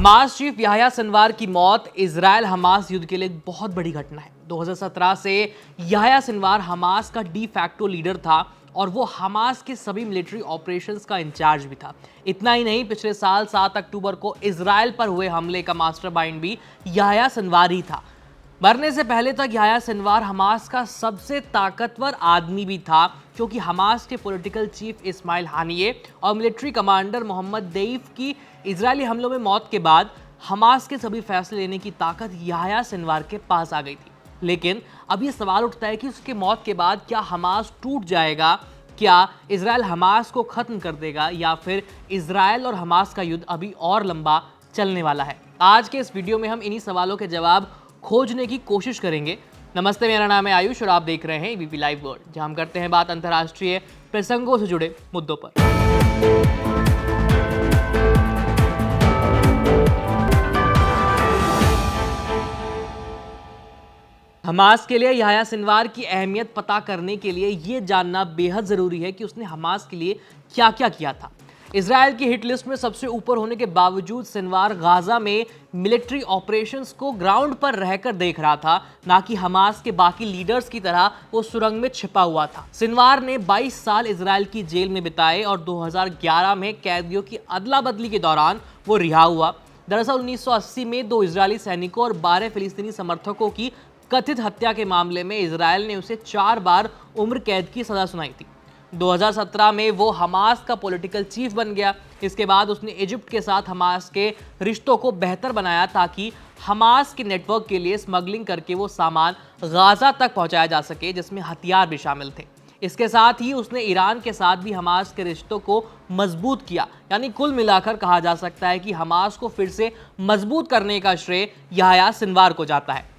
Hamas chief Yahya Sinwar की मौत Israel Hamas युद्ध के लिए एक बहुत बड़ी घटना है। 2017 से याह्या सिनवार हमास का डी फैक्टो लीडर था और वो हमास के सभी मिलिट्री ऑपरेशंस का इंचार्ज भी था। इतना ही नहीं, पिछले साल 7 अक्टूबर को इजराइल पर हुए हमले का मास्टरमाइंड भी याह्या सिनवार ही था। मरने से पहले तक याह्या सिनवार हमास का सबसे ताकतवर आदमी भी था, क्योंकि हमास के पॉलिटिकल चीफ इस्माइल हानिये और मिलिट्री कमांडर मोहम्मद देईफ की इजरायली हमलों में मौत के बाद हमास के सभी फैसले लेने की ताकत याह्या सिनवार के पास आ गई थी। लेकिन अब ये सवाल उठता है कि उसके मौत के बाद क्या हमास टूट जाएगा? क्या इजराइल हमास को खत्म कर देगा, या फिर इजराइल और हमास का युद्ध अभी और लंबा चलने वाला है? आज के इस वीडियो में हम इन्हीं सवालों के जवाब खोजने की कोशिश करेंगे। नमस्ते, मेरा नाम है आयुष और आप देख रहे हैं एबीपी लाइव वर्ल्ड, जहां हम करते हैं बात अंतर्राष्ट्रीय प्रसंगों से जुड़े मुद्दों पर। हमास के लिए याह्या सिनवार की अहमियत पता करने के लिए ये जानना बेहद जरूरी है कि उसने हमास के लिए क्या क्या किया था। इजराइल की हिट लिस्ट में सबसे ऊपर होने के बावजूद सिनवार गाजा में मिलिट्री ऑपरेशंस को ग्राउंड पर रहकर देख रहा था, ना कि हमास के बाकी लीडर्स की तरह वो सुरंग में छिपा हुआ था। सिनवार ने 22 साल इजराइल की जेल में बिताए और 2011 में कैदियों की अदला बदली के दौरान वो रिहा हुआ। दरअसल 1980 में 2 इजरायली सैनिकों और 12 फिलिस्तीनी समर्थकों की कथित हत्या के मामले में इजराइल ने उसे 4 बार उम्र कैद की सजा सुनाई थी। 2017 में वो हमास का पॉलिटिकल चीफ बन गया। इसके बाद उसने इजिप्ट के साथ हमास के रिश्तों को बेहतर बनाया, ताकि हमास के नेटवर्क के लिए स्मगलिंग करके वो सामान गाजा तक पहुंचाया जा सके, जिसमें हथियार भी शामिल थे। इसके साथ ही उसने ईरान के साथ भी हमास के रिश्तों को मजबूत किया। यानी कुल मिलाकर कहा जा सकता है कि हमास को फिर से मजबूत करने का श्रेय याह्या सिनवार को जाता है।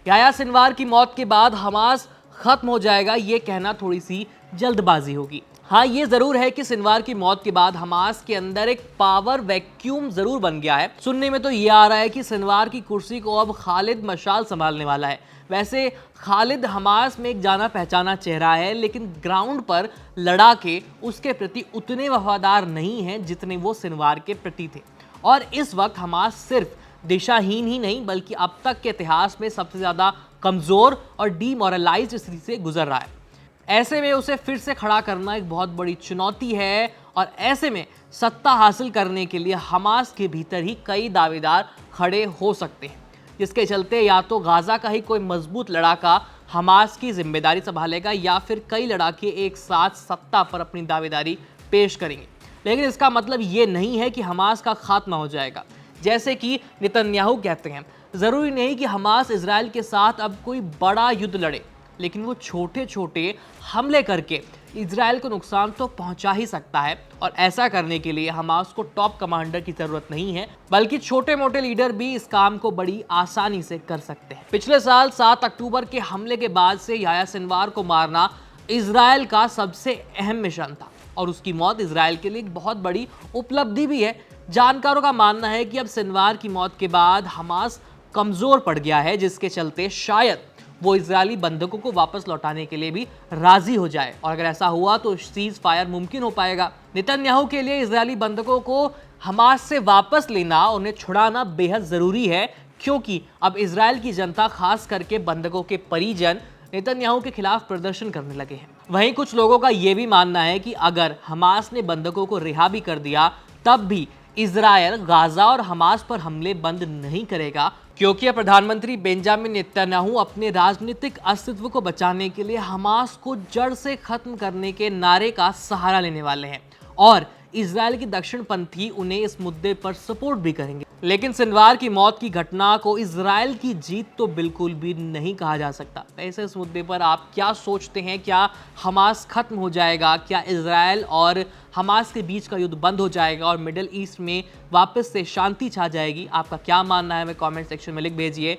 याह्या सिनवार की मौत के बाद हमास खत्म हो जाएगा, ये कहना थोड़ी सी जल्दबाजी होगी। हाँ, ये जरूर है कि सिनवार की मौत के बाद हमास के अंदर एक पावर वैक्यूम जरूर बन गया है। सुनने में तो ये आ रहा है कि सिनवार की कुर्सी को अब खालिद मशाल संभालने वाला है। वैसे खालिद हमास में एक जाना पहचाना चेहरा है, लेकिन ग्राउंड पर लड़ाके उसके प्रति उतने वफादार नहीं हैं जितने वो सिनवार के प्रति थे। और इस वक्त हमास सिर्फ दिशाहीन ही नहीं, बल्कि अब तक के इतिहास में सबसे ज्यादा कमजोर और डीमोरलाइज्ड स्थिति से गुजर रहा है। ऐसे में उसे फिर से खड़ा करना एक बहुत बड़ी चुनौती है, और ऐसे में सत्ता हासिल करने के लिए हमास के भीतर ही कई दावेदार खड़े हो सकते हैं, जिसके चलते या तो गाजा का ही कोई मजबूत लड़ाका हमास की जिम्मेदारी संभालेगा, या फिर कई लड़ाके एक साथ सत्ता पर अपनी दावेदारी पेश करेंगे। लेकिन इसका मतलब ये नहीं है कि हमास का खात्मा हो जाएगा। जैसे कि नेतन्याहू कहते हैं, जरूरी नहीं कि हमास इजराइल के साथ अब कोई बड़ा युद्ध लड़े, लेकिन वो छोटे छोटे हमले करके इजराइल को नुकसान तो पहुंचा ही सकता है। और ऐसा करने के लिए हमास को टॉप कमांडर की जरूरत नहीं है, बल्कि छोटे मोटे लीडर भी इस काम को बड़ी आसानी से कर सकते हैं। पिछले साल 7 अक्टूबर के हमले के बाद से याह्या सिनवार को मारना इजराइल का सबसे अहम मिशन था, और उसकी मौत इजराइल के लिए एक बहुत बड़ी उपलब्धि भी है। जानकारों का मानना है कि अब सिनवार की मौत के बाद हमास कमजोर पड़ गया है, जिसके चलते शायद वो इजरायली बंधकों को वापस लौटाने के लिए भी राजी हो जाए, और अगर ऐसा हुआ तो सीज फायर मुमकिन हो पाएगा। नेतन्याहू के लिए इजरायली बंधकों को हमास से वापस लेना, उन्हें छुड़ाना बेहद जरूरी है, क्योंकि अब इजराइल की जनता, खास करके बंधकों के परिजन, नेतन्याहू के खिलाफ प्रदर्शन करने लगे हैं। वहीं कुछ लोगों का यह भी मानना है कि अगर हमास ने बंधकों को रिहा भी कर दिया, तब भी इजरायल गाजा और हमास पर हमले बंद नहीं करेगा, क्योंकि प्रधानमंत्री बेंजामिन नेतन्याहू अपने राजनीतिक अस्तित्व को बचाने के लिए हमास को जड़ से खत्म करने के नारे का सहारा लेने वाले हैं, और इजरायल की दक्षिणपंथी उन्हें इस मुद्दे पर सपोर्ट भी करेंगे। लेकिन सिनवार की मौत की घटना को इजरायल की जीत तो बिल्कुल भी नहीं कहा जा सकता। ऐसे इस मुद्दे पर आप क्या सोचते हैं? क्या हमास खत्म हो जाएगा? क्या इजरायल और हमास के बीच का युद्ध बंद हो जाएगा और मिडिल ईस्ट में वापस से शांति छा जाएगी? आपका क्या मानना है, हमें कमेंट सेक्शन में लिख भेजिए।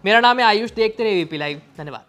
मेरा नाम है आयुष, देखते रहिए एबीपी लाइव। धन्यवाद।